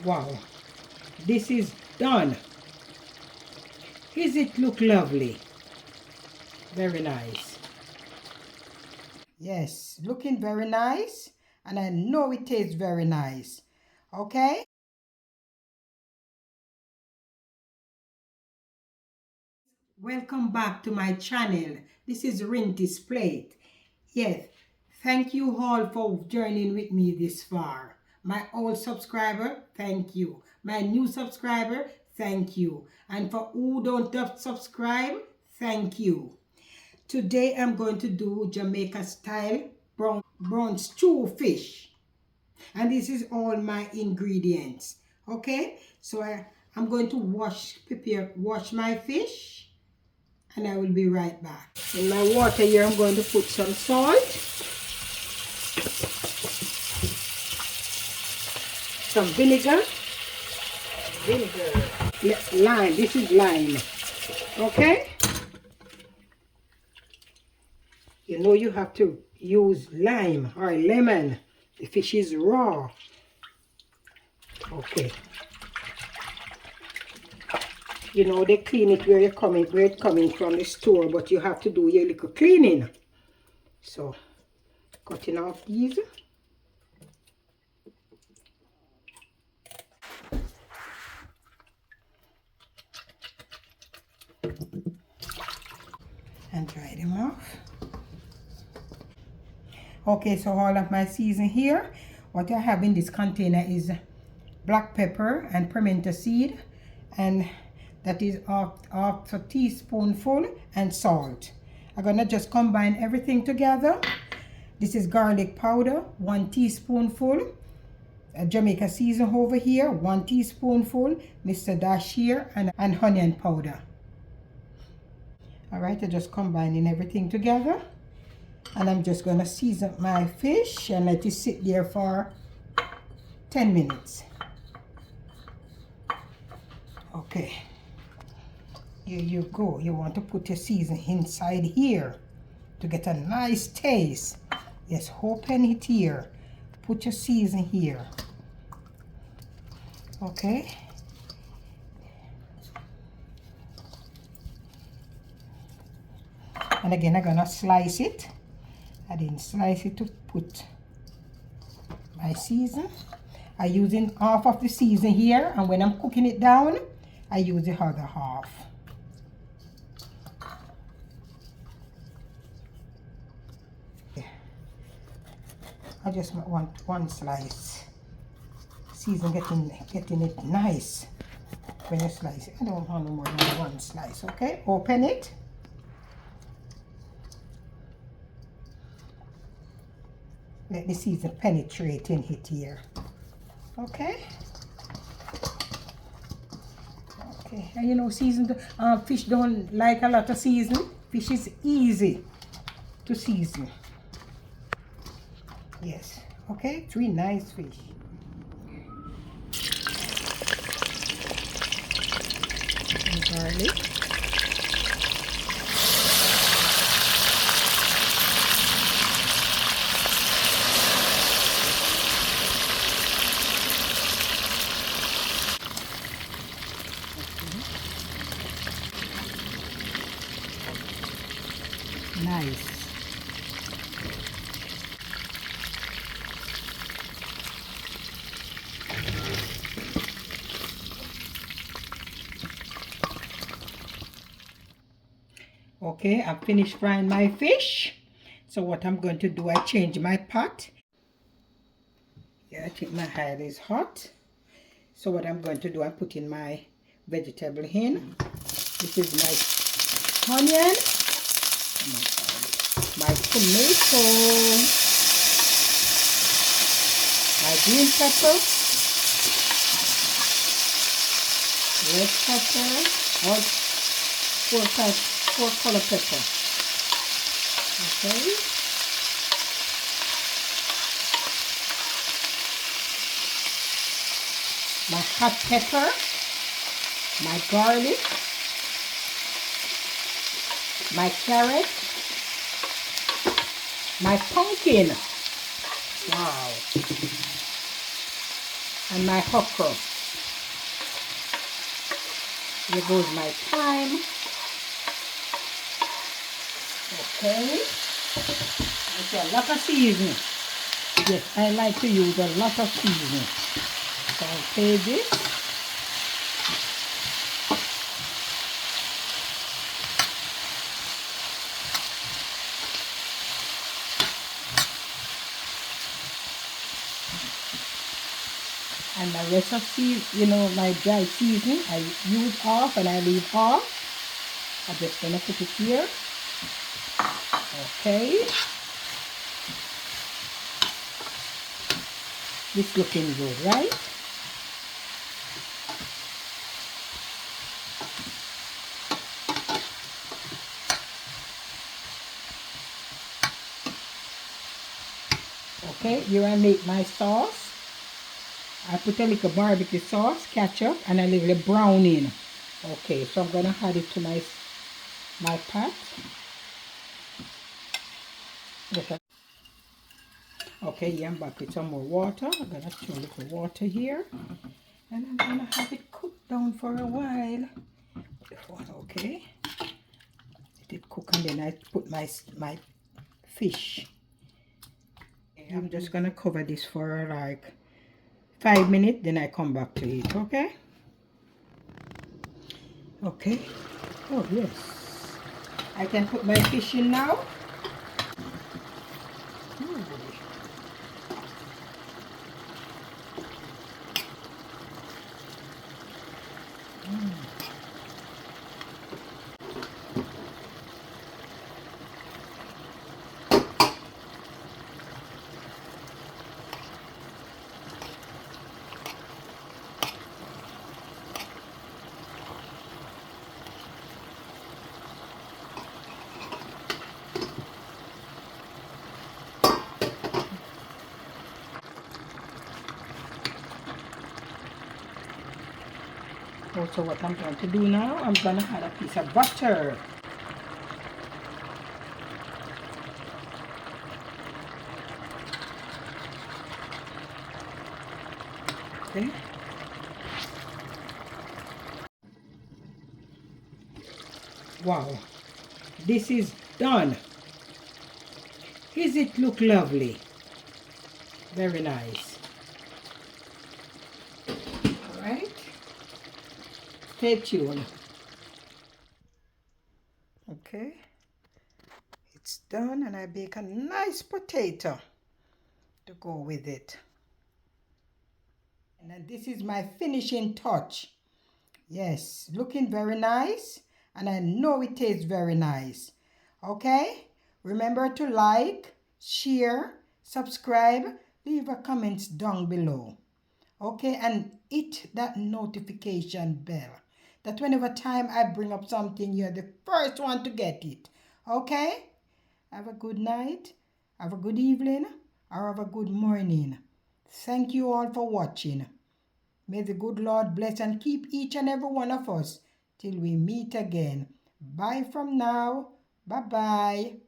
Wow, this is done. Does it look lovely? Very nice. Yes, looking very nice, and I know it tastes very nice. Okay? Welcome back to my channel. This is Rinty's Plate. Yes, thank you all for joining with me this far. My old subscriber, thank you. My new subscriber, thank you. And for who don't subscribe, thank you. Today I'm going to do Jamaica style brown stew fish. And this is all my ingredients. Okay? So I'm going to wash my fish, and I will be right back. In my water here, I'm going to put some salt, some vinegar, lime. This is lime. Okay? You know you have to use lime or lemon. The fish is raw. Okay. You know they clean it where it's coming from the store, but you have to do your little cleaning. So, cutting off these. And dry them off. Okay, so all of my season here, what I have in this container is black pepper and pimento seed, and that is half a teaspoonful, and salt. I'm gonna just combine everything together. This is garlic powder, 1 teaspoonful. Jamaica season over here, 1 teaspoonful. Mr. Dash here, and onion powder. All right, I'm just combining everything together. And I'm just going to season my fish and let it sit there for 10 minutes. Okay. Here you go. You want to put your season inside here to get a nice taste. Yes, open it here. Put your season here. Okay. And again, I'm going to slice it. I didn't slice it to put my season. I'm using half of the season here, and when I'm cooking it down, I use the other half. I just want one slice. Season getting it nice when you slice it. I don't want no more than one slice. Okay, open it. Let the season penetrate in it here. Okay. Okay. And you know, seasoned fish don't like a lot of season. Fish is easy to season. Yes. Okay. 3 nice fish. And garlic. Nice. Okay, I've finished frying my fish. So what I'm going to do, I change my pot. Yeah, I think my oil is hot. So what I'm going to do, I'm putting my vegetable in. This is my onion, my tomato, my green pepper, red pepper, all four color pepper. Okay. My hot pepper, my garlic, my carrot, my pumpkin, wow, and my okra. Here goes my thyme. Okay. It's a lot of seasoning. Yes, I like to use a lot of seasoning. So I'll take this. And my rest of my dry seasoning, I use off and I leave off. I'm just gonna put it here. Okay. This looking good, right? Okay, here I make my sauce. I put a little barbecue sauce, ketchup, and a little browning. Okay, so I'm gonna add it to my pot. Okay, yeah, I'm back with some more water. I'm gonna throw a little water here, and I'm gonna have it cook down for a while. Okay, let it cook, and then I put my fish. I'm just gonna cover this for like 5 minutes, then I come back to it. Okay. Okay. Oh yes, I can put my fish in now. Ooh. Also, what I'm going to do now, I'm going to add a piece of butter. Okay. Wow, this is done. Does it look lovely? Very nice. All right. Stay tuned. Okay. It's done, and I bake a nice potato to go with it. And then this is my finishing touch. Yes, looking very nice, and I know it tastes very nice. Okay, remember to like, share, subscribe, leave a comments down below. Okay, and hit that notification bell, that whenever time I bring up something, you're the first one to get it. Okay, have a good night, have a good evening, or have a good morning. Thank you all for watching. May the good Lord bless and keep each and every one of us till we meet again. Bye from now. Bye-bye.